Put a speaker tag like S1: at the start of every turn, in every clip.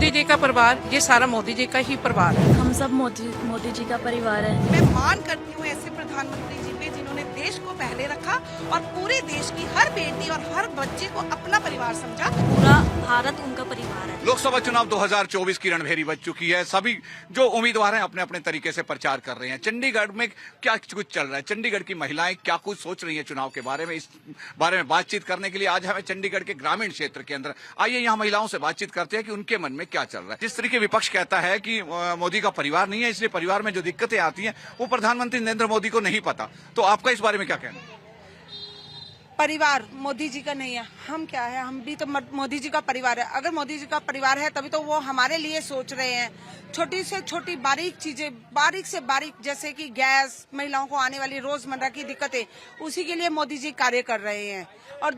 S1: मोदी जी का परिवार, ये सारा मोदी जी का ही परिवार है।
S2: हम सब मोदी जी का परिवार है।
S3: मैं मान करती हूँ ऐसे प्रधानमंत्री जी पे जिन्होंने देश को पहले रखा और पूरे देश की हर बेटी और हर बच्चे को अपना परिवार समझा।
S2: पूरा भारत उनका परिवार है।
S4: लोकसभा चुनाव 2024 की रणभेरी बज चुकी है। सभी जो उम्मीदवार हैं अपने अपने तरीके से प्रचार कर रहे हैं। चंडीगढ़ में क्या कुछ चल रहा है, चंडीगढ़ की महिलाएं क्या कुछ सोच रही हैं चुनाव के बारे में, इस बारे में बातचीत करने के लिए आज हमें चंडीगढ़ के ग्रामीण क्षेत्र के अंदर आइए यहाँ महिलाओं से बातचीत करते हैं कि उनके मन में क्या चल रहा है। जिस तरीके विपक्ष कहता है कि मोदी का परिवार नहीं है, इसलिए परिवार में जो दिक्कतें आती हैं वो प्रधानमंत्री नरेंद्र मोदी को नहीं पता, तो आपका इस बारे में क्या कहना है?
S3: परिवार मोदी जी का नहीं है, हम क्या है, हम भी तो मोदी जी का परिवार है। अगर मोदी जी का परिवार है तभी तो वो हमारे लिए सोच रहे हैं। छोटी से छोटी बारीक चीजें, बारीक से बारीक, जैसे कि गैस, महिलाओं को आने वाली रोजमर्रा की दिक्कतें, उसी के लिए मोदी जी कार्य कर रहे हैं। और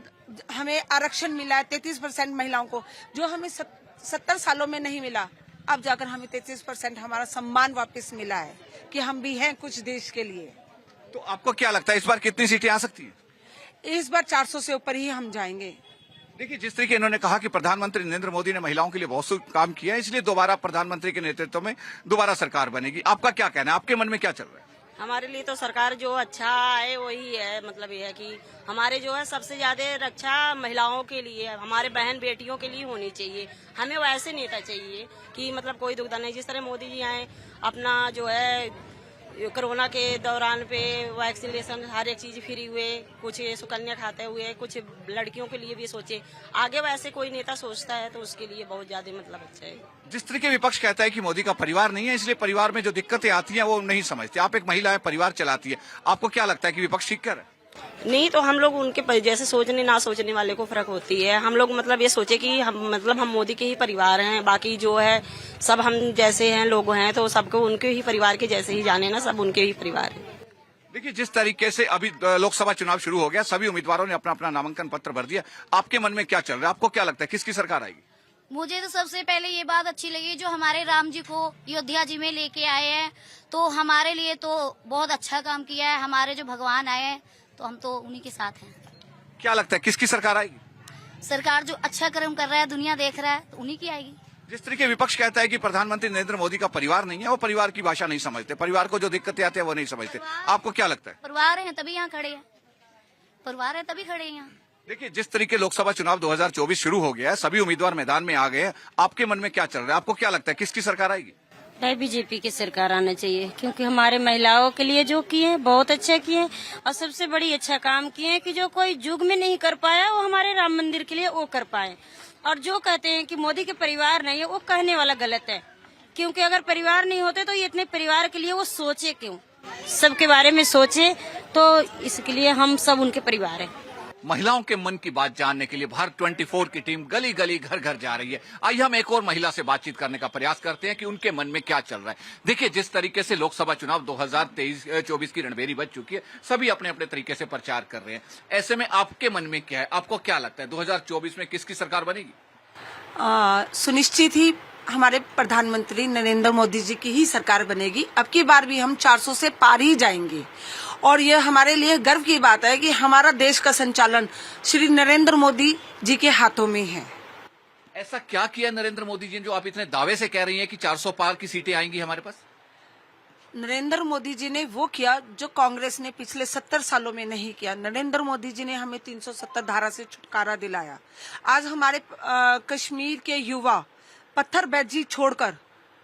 S3: हमें आरक्षण मिला है 33% महिलाओं को, जो हमें 70 सालों में नहीं मिला। अब जाकर हमें 33% हमारा सम्मान वापस मिला है कि हम भी हैं कुछ देश के लिए।
S4: तो आपको क्या लगता है इस बार कितनी सीटें आ सकती हैं?
S3: इस बार 400 से ऊपर ही हम जाएंगे।
S4: देखिए, जिस तरीके इन्होंने कहा कि प्रधानमंत्री नरेंद्र मोदी ने महिलाओं के लिए बहुत सा काम किया है, इसलिए दोबारा प्रधानमंत्री के नेतृत्व में दोबारा सरकार बनेगी। आपका क्या कहना है, आपके मन में क्या चल रहा है?
S5: हमारे लिए तो सरकार जो अच्छा है वही है। मतलब ये है कि हमारे जो है सबसे ज्यादा रक्षा महिलाओं के लिए, हमारे बहन बेटियों के लिए होनी चाहिए। हमें वैसे नेता चाहिए कि मतलब कोई दुविधा नहीं। जिस तरह मोदी जी आए, अपना जो है कोरोना के दौरान पे वैक्सीनेशन हर एक चीज फ्री हुए, कुछ सुकन्या खाते हुए, कुछ लड़कियों के लिए भी सोचे। आगे वैसे कोई नेता सोचता है तो उसके लिए बहुत ज्यादा मतलब अच्छा है। जिस
S4: तरीके विपक्ष कहता है कि मोदी का परिवार नहीं है, इसलिए परिवार में जो दिक्कतें आती हैं वो नहीं समझते। आप एक महिला है, परिवार चलाती है, आपको क्या लगता है कि विपक्ष ठीक कर रहा है?
S5: नहीं, तो हम लोग उनके जैसे सोचने ना सोचने वाले को फर्क होती है। हम लोग मतलब ये सोचे कि हम मोदी के ही परिवार हैं, बाकी जो है सब हम जैसे हैं लोग हैं, तो सबको उनके ही परिवार के जैसे ही जाने ना, सब उनके ही परिवार है।
S4: देखिए, जिस तरीके से अभी लोकसभा चुनाव शुरू हो गया, सभी उम्मीदवारों ने अपना अपना नामांकन पत्र भर दिया। आपके मन में क्या चल रहा है, आपको क्या लगता है किसकी सरकार आएगी?
S6: मुझे तो सबसे पहले ये बात अच्छी लगी जो हमारे राम जी को अयोध्या जी में लेके आए हैं, तो हमारे लिए तो बहुत अच्छा काम किया है। हमारे जो भगवान आए हैं तो हम तो उन्हीं के साथ हैं।
S4: क्या लगता है किसकी सरकार आएगी?
S6: सरकार जो अच्छा कर्म कर रहा है, दुनिया देख रहा है, तो उन्हीं की आएगी।
S4: जिस तरीके विपक्ष कहता है कि प्रधानमंत्री नरेंद्र मोदी का परिवार नहीं है, वो परिवार की भाषा नहीं समझते, परिवार को जो दिक्कतें आती है वो नहीं समझते, आपको क्या लगता है?
S6: परिवार है तभी यहाँ खड़े हैं, परिवार है तभी खड़े हैं यहाँ।
S4: देखिए, जिस तरीके लोकसभा चुनाव 2024 शुरू हो गया है, सभी उम्मीदवार मैदान में आ गए हैं, आपके मन में क्या चल रहा है, आपको क्या लगता है किसकी सरकार आएगी?
S5: बीजेपी की सरकार आना चाहिए, क्योंकि हमारे महिलाओं के लिए जो किए बहुत अच्छा किए, और सबसे बड़ी अच्छा काम किए कि जो कोई युग में नहीं कर पाया वो हमारे राम मंदिर के लिए वो कर पाए। और जो कहते हैं कि मोदी के परिवार नहीं है, वो कहने वाला गलत है, क्योंकि अगर परिवार नहीं होते तो ये इतने परिवार के लिए वो सोचे क्यों, सबके बारे में सोचे, तो इसके लिए हम सब उनके परिवार है।
S4: महिलाओं के मन की बात जानने के लिए भारत 24 की टीम गली गली घर घर जा रही है। आइए हम एक और महिला से बातचीत करने का प्रयास करते हैं कि उनके मन में क्या चल रहा है। देखिए, जिस तरीके से लोकसभा चुनाव 2024 की रणभेरी बज चुकी है, सभी अपने अपने तरीके से प्रचार कर रहे हैं। ऐसे में आपके मन में क्या है, आपको क्या लगता है 2024 में किसकी सरकार बनेगी?
S3: सुनिश्चित ही हमारे प्रधानमंत्री नरेंद्र मोदी जी की ही सरकार बनेगी। अब की बार भी हम 400 से पार ही जाएंगे, और यह हमारे लिए गर्व की बात है कि हमारा देश का संचालन श्री नरेंद्र मोदी जी के हाथों में है।
S4: ऐसा क्या किया नरेंद्र मोदी जी ने जो आप इतने दावे से कह रही हैं कि 400 पार की सीटें आएंगी हमारे पास?
S3: नरेंद्र मोदी जी ने वो किया जो कांग्रेस ने पिछले 70 सालों में नहीं किया। नरेंद्र मोदी जी ने हमें 370 धारा से छुटकारा दिलाया। आज हमारे कश्मीर के युवा पत्थरबाजी छोड़कर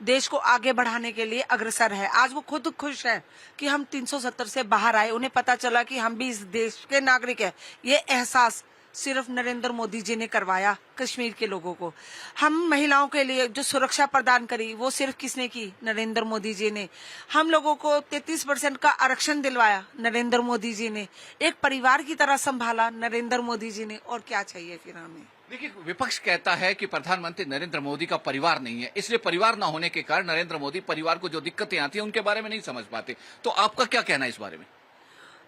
S3: देश को आगे बढ़ाने के लिए अग्रसर है। आज वो खुद खुश है कि हम 370 से बाहर आए, उन्हें पता चला कि हम भी इस देश के नागरिक हैं। ये एहसास सिर्फ नरेंद्र मोदी जी ने करवाया कश्मीर के लोगों को। हम महिलाओं के लिए जो सुरक्षा प्रदान करी वो सिर्फ किसने की? नरेंद्र मोदी जी ने। हम लोगों को 33% का आरक्षण दिलवाया नरेंद्र मोदी जी ने। एक परिवार की तरह संभाला नरेंद्र मोदी जी ने। और क्या चाहिए फिर हमें?
S4: देखिए, विपक्ष कहता है कि प्रधानमंत्री नरेंद्र मोदी का परिवार नहीं है, इसलिए परिवार न होने के कारण नरेंद्र मोदी परिवार को जो दिक्कतें आती हैं उनके बारे में नहीं समझ पाते। तो आपका क्या कहना है इस बारे में?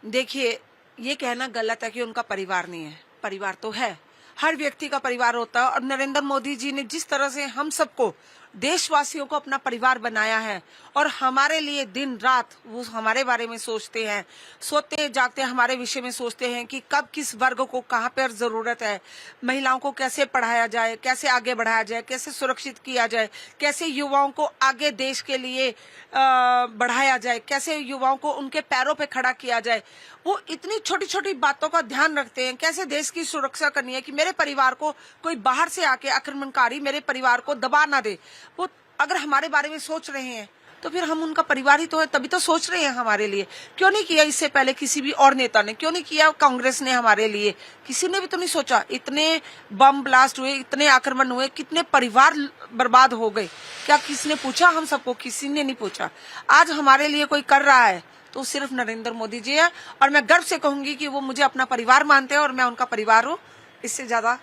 S3: देखिए, ये कहना गलत है कि उनका परिवार नहीं है। परिवार तो है, हर व्यक्ति का परिवार होता है। और नरेंद्र मोदी जी ने जिस तरह से हम सबको देशवासियों को अपना परिवार बनाया है और हमारे लिए दिन रात वो हमारे बारे में सोचते हैं, सोते जागते हमारे विषय में सोचते हैं कि कब किस वर्ग को कहाँ पर जरूरत है, महिलाओं को कैसे पढ़ाया जाए, कैसे आगे बढ़ाया जाए, कैसे सुरक्षित किया जाए, कैसे युवाओं को आगे देश के लिए बढ़ाया जाए, कैसे युवाओं को उनके पैरों पे खड़ा किया जाए। वो इतनी छोटी छोटी बातों का ध्यान रखते हैं, कैसे देश की सुरक्षा करनी है कि मेरे परिवार को कोई बाहर से आके आक्रमणकारी मेरे परिवार को दबा ना दे। वो अगर हमारे बारे में सोच रहे हैं तो फिर हम उनका परिवार ही तो है, तभी तो सोच रहे हैं हमारे लिए। क्यों नहीं किया इससे पहले किसी भी और नेता ने, क्यों नहीं किया कांग्रेस ने हमारे लिए? किसी ने भी तो नहीं सोचा। इतने बम ब्लास्ट हुए, इतने आक्रमण हुए, कितने परिवार बर्बाद हो गए, क्या किसी ने पूछा हम सबको? किसी ने नहीं पूछा। आज हमारे लिए कोई कर रहा है तो सिर्फ नरेंद्र मोदी जी है, और मैं गर्व से कहूंगी कि वो मुझे अपना परिवार मानते हैं और मैं उनका परिवार हूँ। इससे ज्यादा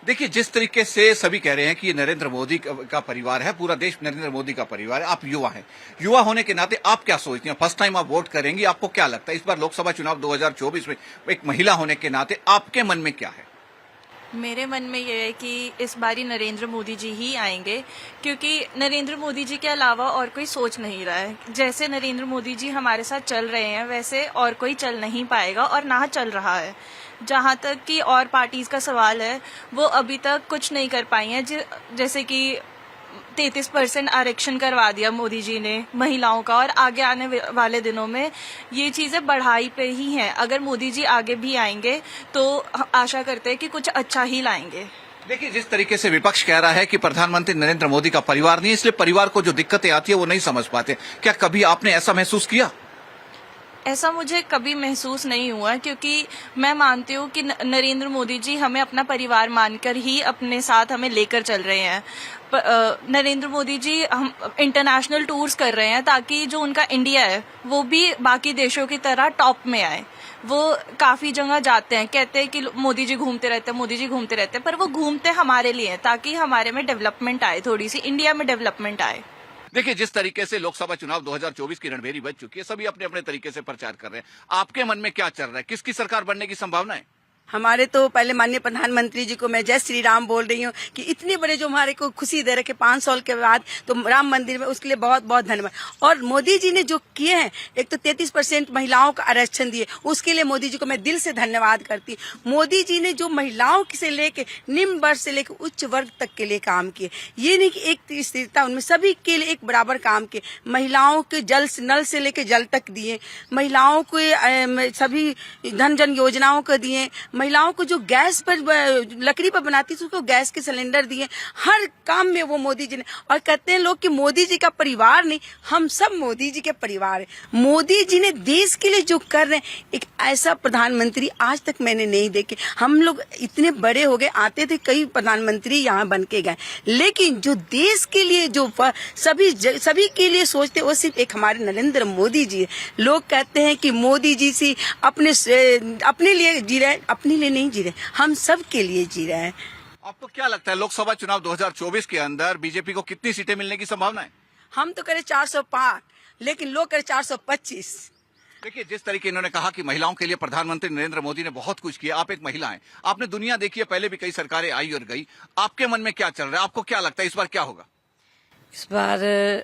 S4: देखिए, जिस तरीके से सभी कह रहे हैं कि ये नरेंद्र मोदी का परिवार है, पूरा देश नरेंद्र मोदी का परिवार है। आप युवा हैं, युवा होने के नाते आप क्या सोचती हैं? फर्स्ट टाइम आप वोट करेंगी, आपको क्या लगता है इस बार लोकसभा चुनाव 2024 में एक महिला होने के नाते आपके मन में क्या है?
S7: मेरे मन में ये है कि इस बारी नरेंद्र मोदी जी ही आएंगे, क्योंकि नरेंद्र मोदी जी के अलावा और कोई सोच नहीं रहा है। जैसे नरेंद्र मोदी जी हमारे साथ चल रहे हैं वैसे और कोई चल नहीं पाएगा और ना चल रहा है। जहाँ तक कि और पार्टीज का सवाल है, वो अभी तक कुछ नहीं कर पाई हैं। जैसे कि 33% आरक्षण करवा दिया मोदी जी ने महिलाओं का, और आगे आने वाले दिनों में ये चीजें बढ़ाई पे ही हैं। अगर मोदी जी आगे भी आएंगे तो आशा करते हैं कि कुछ अच्छा ही लाएंगे।
S4: देखिए, जिस तरीके से विपक्ष कह रहा है कि प्रधानमंत्री नरेंद्र मोदी का परिवार नहीं, इसलिए परिवार को जो दिक्कतें आती है वो नहीं समझ पाते, क्या कभी आपने ऐसा महसूस किया?
S7: ऐसा मुझे कभी महसूस नहीं हुआ, क्योंकि मैं मानती हूँ कि नरेंद्र मोदी जी हमें अपना परिवार मानकर ही अपने साथ हमें लेकर चल रहे हैं। नरेंद्र मोदी जी हम इंटरनेशनल टूर्स कर रहे हैं ताकि जो उनका इंडिया है वो भी बाकी देशों की तरह टॉप में आए। वो काफी जगह जाते हैं, कहते हैं कि मोदी जी घूमते रहते हैं, मोदी जी घूमते रहते हैं, पर वो घूमते हमारे लिए ताकि हमारे में डेवलपमेंट आए, थोड़ी सी इंडिया में डेवलपमेंट आए।
S4: देखिए, जिस तरीके से लोकसभा चुनाव 2024 की रणभेरी बज चुकी है, सभी अपने अपने तरीके से प्रचार कर रहे हैं, आपके मन में क्या चल रहा है? किसकी सरकार बनने की संभावना है?
S8: हमारे तो पहले माननीय प्रधानमंत्री जी को मैं जय श्री राम बोल रही हूँ कि इतने बड़े जो हमारे को खुशी दे रखे 5 साल के बाद तो राम मंदिर में, उसके लिए बहुत बहुत धन्यवाद। और मोदी जी ने जो किए हैं, एक तो 33% महिलाओं का आरक्षण दिए, उसके लिए मोदी जी को मैं दिल से धन्यवाद करती। मोदी जी ने जो महिलाओं से लेके निम्न वर्ग से लेकर उच्च वर्ग तक के लिए काम किए, ये नहीं कि एक स्थिरता, उनमें सभी के लिए एक बराबर काम किए। महिलाओं के जल नल से लेकर जल तक दिए, महिलाओं को सभी धन जन योजनाओं को दिए, महिलाओं को जो गैस पर लकड़ी पर बनाती थी उसको गैस के सिलेंडर दिए। हर काम में वो मोदी जी ने, और कहते हैं लोग कि मोदी जी का परिवार नहीं, हम सब मोदी जी के परिवार है। मोदी जी ने देश के लिए जो कर रहे हैं, एक ऐसा प्रधानमंत्री आज तक मैंने नहीं देखे। हम लोग इतने बड़े हो गए, आते थे कई प्रधानमंत्री यहाँ बन के गए, लेकिन जो देश के लिए जो सभी के लिए सोचते वो सिर्फ एक हमारे नरेंद्र मोदी जी है। लोग कहते हैं कि मोदी जी से अपने लिए जी रहे, अपने लिए नहीं जी रहे, हम सब के लिए जी रहे हैं।
S4: आपको क्या लगता है लोकसभा चुनाव 2024 के अंदर बीजेपी को कितनी सीटें मिलने की संभावना है?
S8: हम तो करें 405, लेकिन लोग करें 425।
S4: देखिए, जिस तरीके इन्होंने कहा कि महिलाओं के लिए प्रधानमंत्री नरेंद्र मोदी ने बहुत कुछ किया, आप एक महिला हैं, आपने दुनिया देखी है, पहले भी कई सरकारें आई और गई, आपके मन में क्या चल रहा है? आपको क्या लगता है इस बार क्या होगा?
S9: इस बार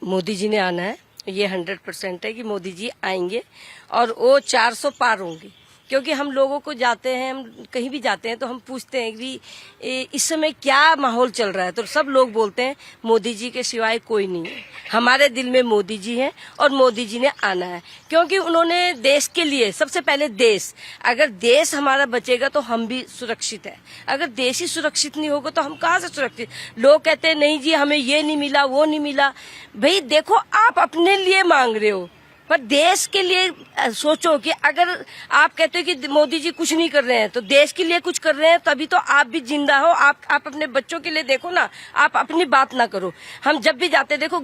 S9: मोदी जी ने आना है, ये 100% है कि मोदी जी आएंगे और वो 400 पार होंगे। क्योंकि हम लोगों को जाते हैं, हम कहीं भी जाते हैं तो हम पूछते हैं कि इस समय क्या माहौल चल रहा है, तो सब लोग बोलते हैं मोदी जी के सिवाय कोई नहीं है। हमारे दिल में मोदी जी हैं और मोदी जी ने आना है, क्योंकि उन्होंने देश के लिए सबसे पहले देश, अगर देश हमारा बचेगा तो हम भी सुरक्षित है। अगर देश ही सुरक्षित नहीं होगा तो हम कहाँ से सुरक्षित? लोग कहते हैं नहीं जी हमें ये नहीं मिला, वो नहीं मिला। भाई देखो, आप अपने लिए मांग रहे हो, पर देश के लिए सोचो कि अगर आप कहते हो कि मोदी जी कुछ नहीं कर रहे हैं तो देश के लिए कुछ कर रहे हैं, तभी तो आप भी जिंदा हो। आप अपने बच्चों के लिए देखो ना, आप अपनी बात ना करो। हम जब भी जाते, देखो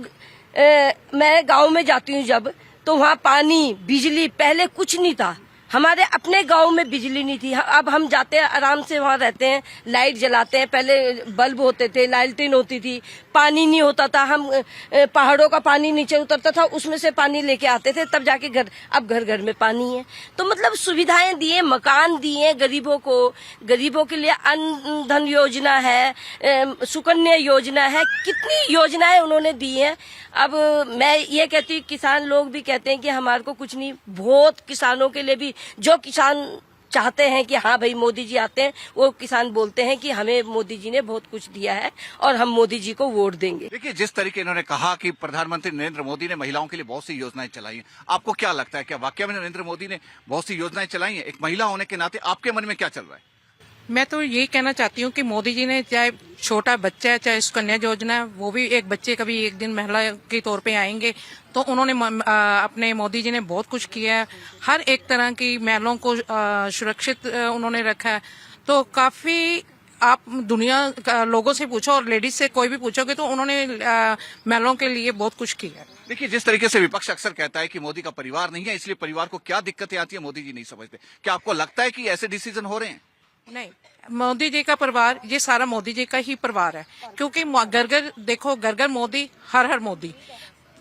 S9: मैं गांव में जाती हूँ जब, तो वहाँ पानी बिजली पहले कुछ नहीं था, हमारे अपने गांव में बिजली नहीं थी। अब हम जाते हैं, आराम से वहाँ रहते हैं, लाइट जलाते हैं। पहले बल्ब होते थे, लालटेन होती थी, पानी नहीं होता था। हम पहाड़ों का पानी नीचे उतरता था, उसमें से पानी लेके आते थे, तब जाके घर। अब घर घर में पानी है। तो मतलब सुविधाएं दिए, मकान दिए गरीबों को। गरीबों के लिए अन्न धन योजना है, सुकन्या योजना है, कितनी योजनाएं उन्होंने दी हैं। अब मैं ये कहती हूँ, किसान लोग भी कहते हैं कि हमारे को कुछ नहीं। वोट किसानों के लिए भी, जो किसान चाहते हैं कि हाँ भाई मोदी जी आते हैं, वो किसान बोलते हैं कि हमें मोदी जी ने बहुत कुछ दिया है और हम मोदी जी को वोट देंगे।
S4: देखिए, जिस तरीके इन्होंने कहा कि प्रधानमंत्री नरेंद्र मोदी ने महिलाओं के लिए बहुत सी योजनाएं चलाई हैं, आपको क्या लगता है, क्या वाकई में नरेंद्र मोदी ने बहुत सी योजनाएं चलाई हैं? एक महिला होने के नाते आपके मन में क्या चल रहा है?
S1: मैं तो यही कहना चाहती हूँ कि मोदी जी ने, चाहे छोटा बच्चा है, चाहे सुकन्या योजना है, वो भी एक बच्चे कभी एक दिन महिला के तौर पे आएंगे, तो उन्होंने अपने मोदी जी ने बहुत कुछ किया है। हर एक तरह की महिलाओं को सुरक्षित उन्होंने रखा है। तो काफी, आप दुनिया लोगों से पूछो और लेडीज से कोई भी पूछोगे तो उन्होंने महिलाओं के लिए बहुत कुछ किया है।
S4: देखिए, जिस तरीके से विपक्ष अक्सर कहता है कि मोदी का परिवार नहीं है, इसलिए परिवार को क्या दिक्कतें आती है मोदी जी नहीं समझते। क्या आपको लगता है कि ऐसे डिसीजन हो रहे हैं?
S1: नहीं, मोदी जी का परिवार, ये सारा मोदी जी का ही परिवार है। क्योंकि घर घर देखो, घर घर मोदी, हर हर मोदी।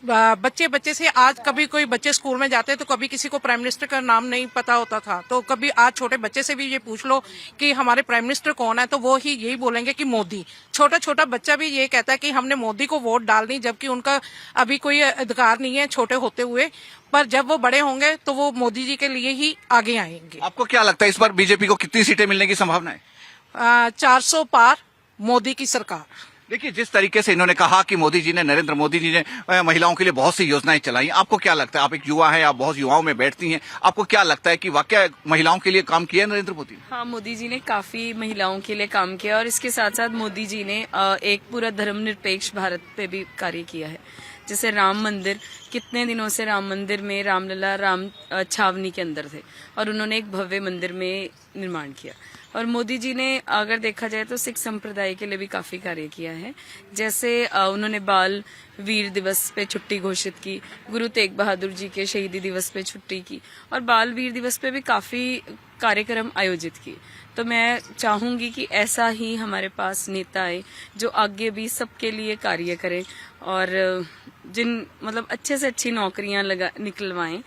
S1: बच्चे बच्चे से, आज कभी कोई बच्चे स्कूल में जाते हैं तो कभी किसी को प्राइम मिनिस्टर का नाम नहीं पता होता था, तो कभी आज छोटे बच्चे से भी ये पूछ लो कि हमारे प्राइम मिनिस्टर कौन है, तो वो ही यही बोलेंगे कि मोदी। छोटा छोटा बच्चा भी ये कहता है कि हमने मोदी को वोट डाल दी, जबकि उनका अभी कोई अधिकार नहीं है छोटे होते हुए। पर जब वो बड़े होंगे तो वो मोदी जी के लिए ही आगे आएंगे।
S4: आपको क्या लगता है, इस बार बीजेपी को कितनी सीटें मिलने की संभावना है?
S1: 400 पार मोदी की सरकार।
S4: देखिए, जिस तरीके से इन्होंने कहा कि मोदी जी ने, नरेंद्र मोदी जी ने महिलाओं के लिए बहुत सी योजनाएं चलाई, आपको क्या लगता है? आप एक युवा हैं, आप बहुत युवाओं में बैठती हैं, आपको क्या लगता है कि वाकई महिलाओं के लिए काम किया है नरेंद्र मोदी ने?
S10: हाँ, मोदी जी ने काफी महिलाओं के लिए काम किया और इसके साथ साथ मोदी जी ने एक पूरा धर्मनिरपेक्ष भारत पे भी कार्य किया है। जैसे राम मंदिर, कितने दिनों से राम मंदिर में रामलला, राम छावनी के अंदर थे और उन्होंने एक भव्य मंदिर में निर्माण किया। और मोदी जी ने, अगर देखा जाए तो सिख संप्रदाय के लिए भी काफी कार्य किया है। जैसे उन्होंने बाल वीर दिवस पे छुट्टी घोषित की, गुरु तेग बहादुर जी के शहीदी दिवस पे छुट्टी की और बाल वीर दिवस पे भी काफी कार्यक्रम आयोजित किए। तो मैं चाहूंगी कि ऐसा ही हमारे पास नेता आए जो आगे भी सबके लिए कार्य करें और जिन मतलब अच्छे से अच्छी नौकरियां निकलवाएं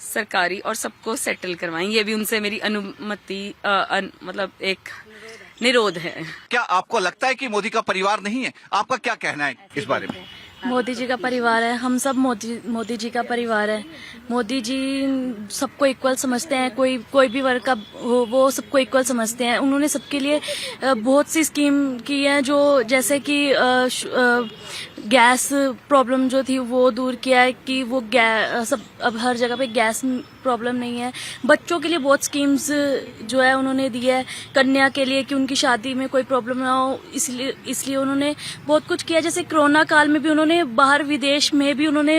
S10: सरकारी और सबको सेटल करवाएं। ये भी उनसे मेरी अनुमति मतलब एक निरोध है।
S4: क्या आपको लगता है कि मोदी का परिवार नहीं है? आपका क्या कहना है इस बारे में?
S2: मोदी जी का परिवार है, हम सब मोदी जी का परिवार है। मोदी जी सबको इक्वल समझते हैं, कोई भी वर्ग का हो वो सबको इक्वल समझते हैं। उन्होंने सबके लिए बहुत सी स्कीम की है, जो जैसे कि गैस प्रॉब्लम जो थी वो दूर किया है कि वो सब अब हर जगह पे गैस प्रॉब्लम नहीं है। बच्चों के लिए बहुत स्कीम्स जो है उन्होंने दी है, कन्या के लिए कि उनकी शादी में कोई प्रॉब्लम ना हो, इसलिए उन्होंने बहुत कुछ किया। जैसे कोरोना काल में भी उन्होंने बाहर विदेश में भी उन्होंने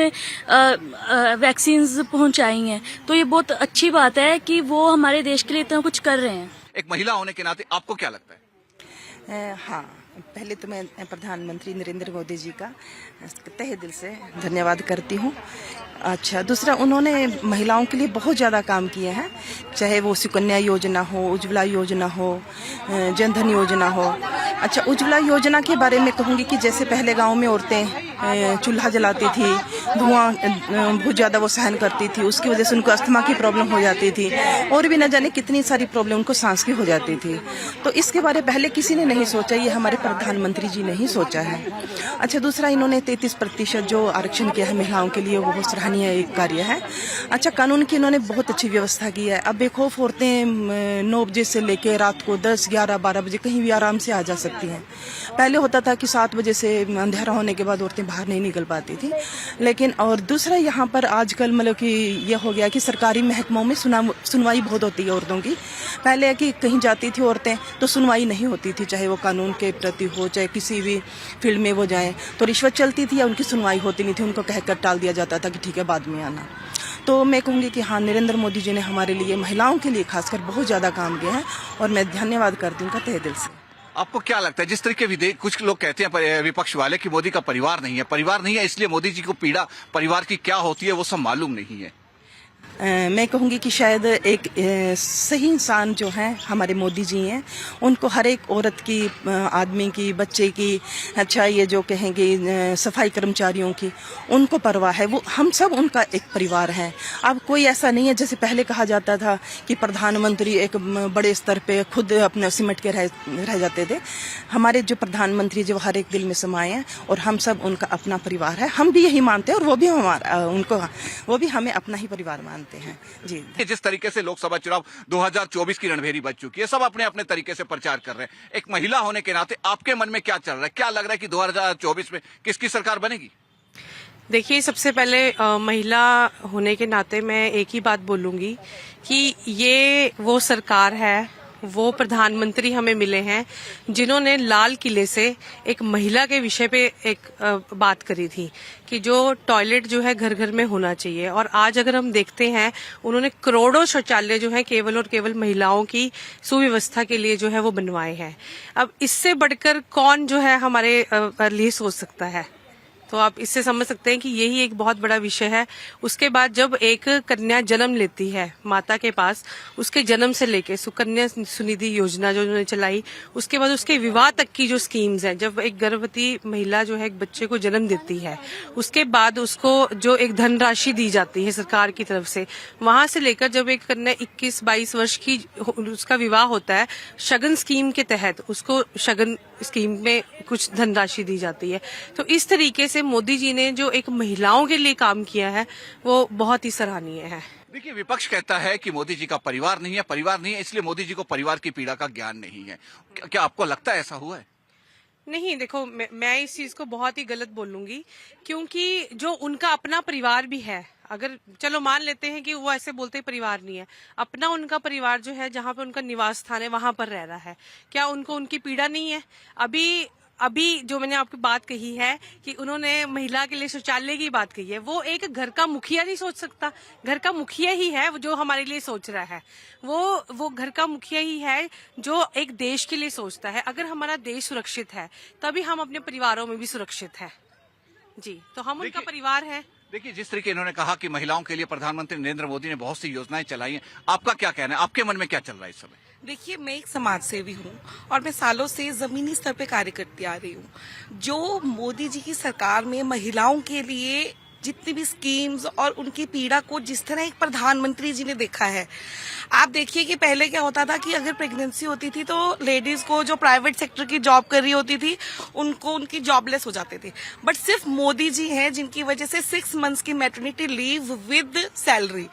S2: वैक्सीन्स पहुंचाई हैं। तो ये बहुत अच्छी बात है कि वो हमारे देश के लिए इतना कुछ कर रहे हैं।
S4: एक महिला होने के नाते आपको क्या लगता है?
S11: हाँ, पहले तो मैं प्रधानमंत्री नरेंद्र मोदी जी का तहे दिल से धन्यवाद करती हूँ। अच्छा, दूसरा, उन्होंने महिलाओं के लिए बहुत ज़्यादा काम किए हैं, चाहे वो सुकन्या योजना हो, उज्ज्वला योजना हो, जनधन योजना हो। अच्छा, उज्ज्वला योजना के बारे में कहूँगी कि जैसे पहले गांव में औरतें चूल्हा जलाती थी, धुआं बहुत ज़्यादा वो सहन करती थी, उसकी वजह से उनको अस्थमा की प्रॉब्लम हो जाती थी और भी न जाने कितनी सारी प्रॉब्लम उनको सांस की हो जाती थी। तो इसके बारे में पहले किसी ने नहीं सोचा, ये हमारे प्रधानमंत्री जी ने ही सोचा है। अच्छा, दूसरा, इन्होंने 33% जो आरक्षण किया है महिलाओं के लिए, वो बहुत सराहनीय एक कार्य है। अच्छा, कानून की इन्होंने बहुत अच्छी व्यवस्था की है। अब बेखौफ औरतें 9 बजे से लेकर रात को 10, 11, 12 बजे कहीं भी आराम से आ जा सकती हैं। पहले होता था कि 7 बजे से अंधेरा होने के बाद औरतें बाहर नहीं निकल पाती थी। लेकिन और दूसरा, यहाँ पर आजकल मतलब कि ये हो गया कि सरकारी महकमों में सुनवाई बहुत होती है औरतों की। पहले कि कहीं जाती थी औरतें तो सुनवाई नहीं होती थी, चाहे वो कानून के प्रति हो, चाहे किसी भी फील्ड में वो जाएं, तो रिश्वत चलती थी या उनकी सुनवाई होती नहीं थी, उनको कहकर टाल दिया जाता था कि ठीक है बाद में आना। तो मैं कहूँगी कि हाँ, नरेंद्र मोदी जी ने हमारे लिए, महिलाओं के लिए खासकर बहुत ज़्यादा काम किया है और मैं धन्यवाद करती हूँ उनका तहे दिल से।
S4: आपको क्या लगता है, जिस तरीके कुछ लोग कहते हैं विपक्ष वाले कि मोदी का परिवार नहीं है इसलिए मोदी जी को पीड़ा परिवार की क्या होती है वो सब मालूम नहीं है?
S11: मैं कहूँगी कि शायद एक सही इंसान जो है हमारे मोदी जी हैं, उनको हर एक औरत की, आदमी की, बच्चे की, अच्छा ये जो कहेंगे सफाई कर्मचारियों की, उनको परवाह है। वो हम सब उनका एक परिवार है। अब कोई ऐसा नहीं है जैसे पहले कहा जाता था कि प्रधानमंत्री एक बड़े स्तर पे खुद अपने सिमट के रह जाते थे। हमारे जो प्रधानमंत्री जो हर एक दिल में समाये हैं और हम सब उनका अपना परिवार है। हम भी यही मानते हैं और वो भी हमें अपना ही परिवार मानते हैं जी।
S4: जिस तरीके से लोकसभा चुनाव 2024 की रणभेरी बज चुकी है, सब अपने अपने तरीके से प्रचार कर रहे हैं। एक महिला होने के नाते आपके मन में क्या चल रहा है? क्या लग रहा है कि 2024 में किसकी सरकार बनेगी?
S12: देखिए, सबसे पहले महिला होने के नाते मैं एक ही बात बोलूंगी कि ये वो सरकार है, वो प्रधानमंत्री हमें मिले हैं जिन्होंने लाल किले से एक महिला के विषय पे एक बात करी थी कि जो टॉयलेट जो है घर घर में होना चाहिए। और आज अगर हम देखते हैं, उन्होंने करोड़ों शौचालय जो है केवल और केवल महिलाओं की सुव्यवस्था के लिए जो है वो बनवाए हैं। अब इससे बढ़कर कौन जो है हमारे लिए सोच सकता है? तो आप इससे समझ सकते हैं कि यही एक बहुत बड़ा विषय है। उसके बाद जब एक कन्या जन्म लेती है माता के पास, उसके जन्म से लेके सुकन्या सुनिधि योजना जो उन्होंने चलाई, उसके बाद उसके विवाह तक की जो स्कीम्स हैं, जब एक गर्भवती महिला जो है एक बच्चे को जन्म देती है, उसके बाद उसको जो एक धनराशि दी जाती है सरकार की तरफ से, वहां से लेकर जब एक कन्या 21-22 वर्ष की उसका विवाह होता है, शगन स्कीम के तहत उसको शगन स्कीम में कुछ धनराशि दी जाती है। तो इस तरीके से मोदी जी ने जो एक महिलाओं के लिए काम किया है वो बहुत ही सराहनीय है।
S4: देखिए, विपक्ष कहता है कि मोदी जी का परिवार नहीं है, इसलिए मोदी जी को परिवार की पीड़ा का ज्ञान नहीं है। क्या आपको लगता है ऐसा हुआ है?
S12: नहीं, देखो, मैं इस चीज को बहुत ही गलत बोलूंगी, क्योंकि जो उनका अपना परिवार भी है, अगर चलो मान लेते हैं कि वो ऐसे बोलते परिवार नहीं है, अपना उनका परिवार जो है जहां पे उनका निवास स्थान है वहां पर रह रहा है, क्या उनको उनकी पीड़ा नहीं है? अभी जो मैंने आपकी बात कही है कि उन्होंने महिला के लिए शौचालय की बात कही है, वो एक घर का मुखिया नहीं सोच सकता। घर का मुखिया ही है जो हमारे लिए सोच रहा है। वो घर का मुखिया ही है जो एक देश के लिए सोचता है। अगर हमारा देश सुरक्षित है तभी हम अपने परिवारों में भी सुरक्षित है जी। तो हम उनका परिवार है।
S4: देखिए, जिस तरीके इन्होंने कहा कि महिलाओं के लिए प्रधानमंत्री नरेंद्र मोदी ने बहुत सी योजनाएं चलाई हैं, आपका क्या कहना है? आपके मन में क्या चल रहा है इस समय?
S13: देखिए, मैं एक समाज सेवी हूँ और मैं सालों से जमीनी स्तर पे कार्य करती आ रही हूँ। जो मोदी जी की सरकार में महिलाओं के लिए जितनी भी स्कीम्स और उनकी पीड़ा को जिस तरह एक प्रधानमंत्री जी ने देखा है, आप देखिए कि पहले क्या होता था कि अगर प्रेगनेंसी होती थी तो लेडीज को जो प्राइवेट सेक्टर की जॉब कर रही होती थी उनको उनकी जॉबलेस हो जाते थे। बट सिर्फ मोदी जी हैं जिनकी वजह से 6 मंथ्स की मैटरनिटी लीव विद सैलरी,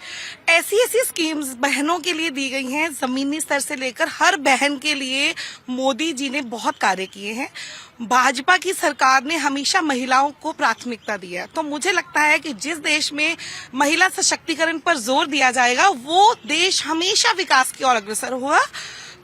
S13: ऐसी स्कीम्स बहनों के लिए दी गई हैं। जमीनी स्तर से लेकर हर बहन के लिए मोदी जी ने बहुत कार्य किए हैं। भाजपा की सरकार ने हमेशा महिलाओं को प्राथमिकता दी है। तो मुझे लगता है कि जिस देश में महिला सशक्तिकरण पर जोर दिया जाएगा वो देश हमेशा विकास की ओर अग्रसर होगा।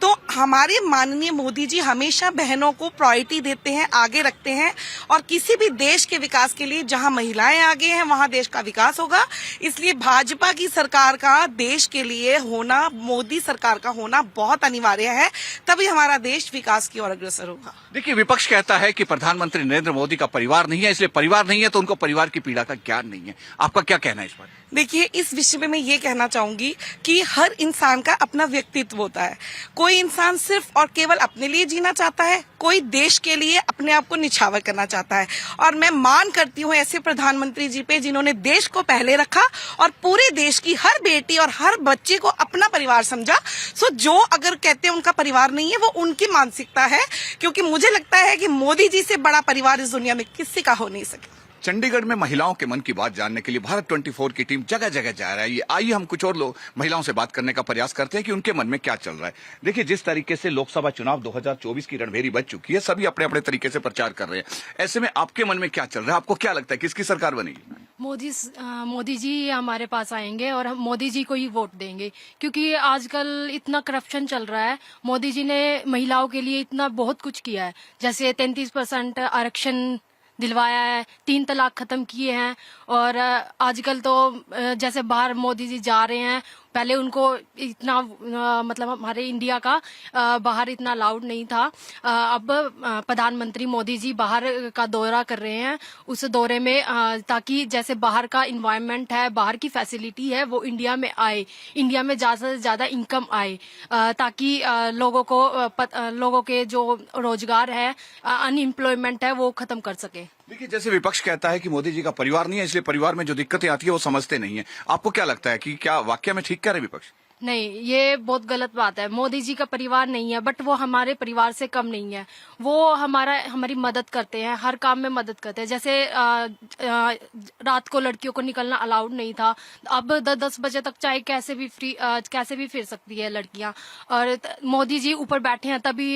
S13: तो हमारे माननीय मोदी जी हमेशा बहनों को प्रायोरिटी देते हैं, आगे रखते हैं, और किसी भी देश के विकास के लिए जहां महिलाएं आगे हैं वहां देश का विकास होगा। इसलिए भाजपा की सरकार का देश के लिए होना, मोदी सरकार का होना बहुत अनिवार्य है, तभी हमारा देश विकास की ओर अग्रसर होगा।
S4: देखिए, विपक्ष कहता है कि प्रधानमंत्री नरेंद्र मोदी का परिवार नहीं है, इसलिए परिवार नहीं है तो उनको परिवार की पीड़ा का ज्ञान नहीं है। आपका क्या कहना है इस पर?
S13: देखिए, इस विषय में मैं ये कहना चाहूंगी कि हर इंसान का अपना व्यक्तित्व होता है। कोई इंसान सिर्फ और केवल अपने लिए जीना चाहता है, कोई देश के लिए अपने आप को निछावर करना चाहता है। और मैं मान करती हूँ ऐसे प्रधानमंत्री जी पे जिन्होंने देश को पहले रखा और पूरे देश की हर बेटी और हर बच्चे को अपना परिवार समझा। सो जो अगर कहते हैं उनका परिवार नहीं है, वो उनकी मानसिकता है, क्योंकि मुझे लगता है कि मोदी जी से बड़ा परिवार इस दुनिया में किसी का हो नहीं सके।
S4: चंडीगढ़ में महिलाओं के मन की बात जानने के लिए भारत 24 की टीम जगह जगह जा रहा है। आइए हम कुछ और लोग महिलाओं से बात करने का प्रयास करते हैं कि उनके मन में क्या चल रहा है। देखिए, जिस तरीके से लोकसभा चुनाव 2024 की रणभेरी बज चुकी है, सभी अपने अपने तरीके से प्रचार कर रहे हैं। ऐसे में आपके मन में क्या चल रहा है? आपको क्या लगता है किसकी सरकार बनेगी?
S14: मोदी जी हमारे पास आएंगे और हम मोदी जी को ही वोट देंगे, क्योंकि आजकल इतना करप्शन चल रहा है। मोदी जी ने महिलाओं के लिए इतना बहुत कुछ किया है, जैसे 33% आरक्षण दिलवाया है, 3 तलाक खत्म किए हैं, और आजकल तो जैसे बाहर मोदी जी जा रहे हैं, पहले उनको इतना मतलब हमारे इंडिया का बाहर इतना अलाउड नहीं था। अब प्रधानमंत्री मोदी जी बाहर का दौरा कर रहे हैं, उस दौरे में ताकि जैसे बाहर का इन्वायरमेंट है, बाहर की फैसिलिटी है, वो इंडिया में आए, इंडिया में ज्यादा से ज्यादा इनकम आए, ताकि लोगों के जो रोजगार है, अनएम्प्लॉयमेंट है, वो खत्म कर सके।
S4: देखिए, जैसे विपक्ष कहता है कि मोदी जी का परिवार नहीं है, इसलिए परिवार में जो दिक्कतें आती है वो समझते नहीं है। आपको क्या लगता है कि क्या वाकई में ठीक कह रहे विपक्ष?
S14: नहीं, ये बहुत गलत बात है। मोदी जी का परिवार नहीं है, बट वो हमारे परिवार से कम नहीं है। वो हमारी मदद करते हैं, हर काम में मदद करते हैं। जैसे रात को लड़कियों को निकलना अलाउड नहीं था, अब 10 बजे तक चाहे कैसे भी फिर सकती है लड़कियां, और मोदी जी ऊपर बैठे हैं तभी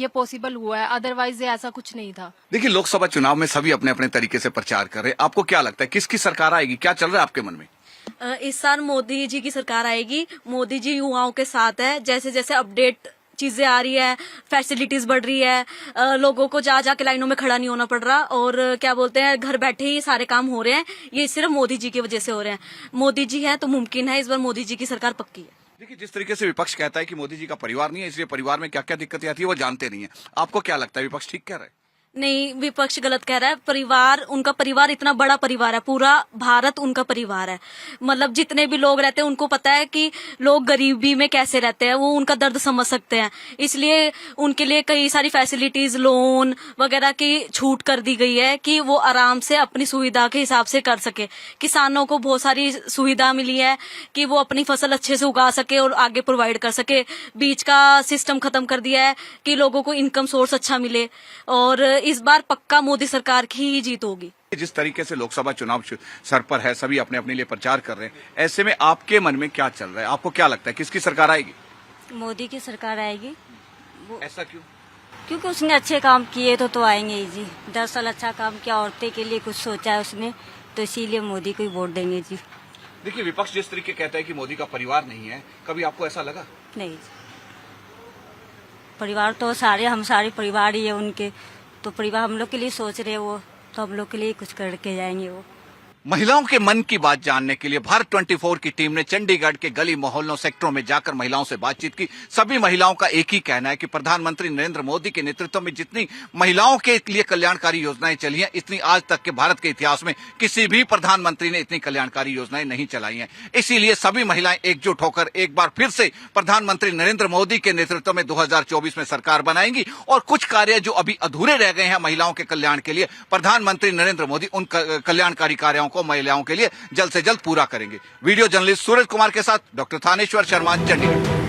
S14: ये पॉसिबल हुआ है, अदरवाइज ऐसा कुछ नहीं था।
S4: देखिए, लोकसभा चुनाव में सभी अपने अपने तरीके से प्रचार कर रहे हैं। आपको क्या लगता है किसकी सरकार आएगी? क्या चल रहा है आपके मन में?
S2: इस साल मोदी जी की सरकार आएगी। मोदी जी युवाओं के साथ है। जैसे जैसे अपडेट चीजें आ रही है, फैसिलिटीज बढ़ रही है, लोगों को जाके लाइनों में खड़ा नहीं होना पड़ रहा, और क्या बोलते हैं, घर बैठे ही सारे काम हो रहे हैं। ये सिर्फ मोदी जी की वजह से हो रहे हैं। मोदी जी है तो मुमकिन है, इस बार मोदी जी की सरकार पक्की है।
S4: देखिए, जिस तरीके से विपक्ष कहता है कि मोदी जी का परिवार नहीं है, इसलिए परिवार में क्या क्या दिक्कतें आती है वो जानते नहीं है। आपको क्या लगता है विपक्ष ठीक कह रहा है?
S2: नहीं, विपक्ष गलत कह रहा है। परिवार, उनका परिवार इतना बड़ा परिवार है, पूरा भारत उनका परिवार है। मतलब जितने भी लोग रहते हैं उनको पता है कि लोग गरीबी में कैसे रहते हैं, वो उनका दर्द समझ सकते हैं। इसलिए उनके लिए कई सारी फैसिलिटीज, लोन वगैरह की छूट कर दी गई है कि वो आराम से अपनी सुविधा के हिसाब से कर सके। किसानों को बहुत सारी सुविधा मिली है कि वो अपनी फसल अच्छे से उगा सके और आगे प्रोवाइड कर सके। बीज का सिस्टम खत्म कर दिया है कि लोगों को इनकम सोर्स अच्छा मिले, और इस बार पक्का मोदी सरकार की ही जीत होगी।
S4: जिस तरीके से लोकसभा चुनाव सर पर है, सभी अपने अपने लिए प्रचार कर रहे हैं, ऐसे में आपके मन में क्या चल रहा है? आपको क्या लगता है किसकी सरकार आएगी?
S5: मोदी की सरकार आएगी।
S4: ऐसा क्यों?
S5: क्योंकि उसने अच्छे काम किए तो आएंगे ही जी। 10 साल अच्छा काम किया, औरतें के लिए कुछ सोचा है उसने, तो इसीलिए मोदी को ही वोट देंगे जी।
S4: देखिए, विपक्ष जिस तरीके कहता है कि मोदी का परिवार नहीं है, कभी आपको ऐसा लगा?
S5: नहीं, परिवार तो हम सारे परिवार ही है उनके, तो परिवार हम लोग के लिए सोच रहे हैं वो, तो हम लोग के लिए कुछ करके जाएंगे वो।
S4: महिलाओं के मन की बात जानने के लिए भारत 24 की टीम ने चंडीगढ़ के गली मोहल्लों सेक्टरों में जाकर महिलाओं से बातचीत की। सभी महिलाओं का एक ही कहना है कि प्रधानमंत्री नरेंद्र मोदी के नेतृत्व में जितनी महिलाओं के लिए कल्याणकारी योजनाएं चली हैं, इतनी आज तक के भारत के इतिहास में किसी भी प्रधानमंत्री ने इतनी कल्याणकारी योजनाएं नहीं चलाई हैं। इसीलिए सभी महिलाएं एकजुट होकर एक बार फिर से प्रधानमंत्री नरेंद्र मोदी के नेतृत्व में 2024 में सरकार बनाएंगी, और कुछ कार्य जो अभी अधूरे रह गए हैं महिलाओं के कल्याण के लिए, प्रधानमंत्री नरेंद्र मोदी उन कल्याणकारी कार्यों को महिलाओं के लिए जल्द से जल्द पूरा करेंगे। वीडियो जर्नलिस्ट सूरज कुमार के साथ डॉक्टर थानेश्वर शर्मा, चंडीगढ़।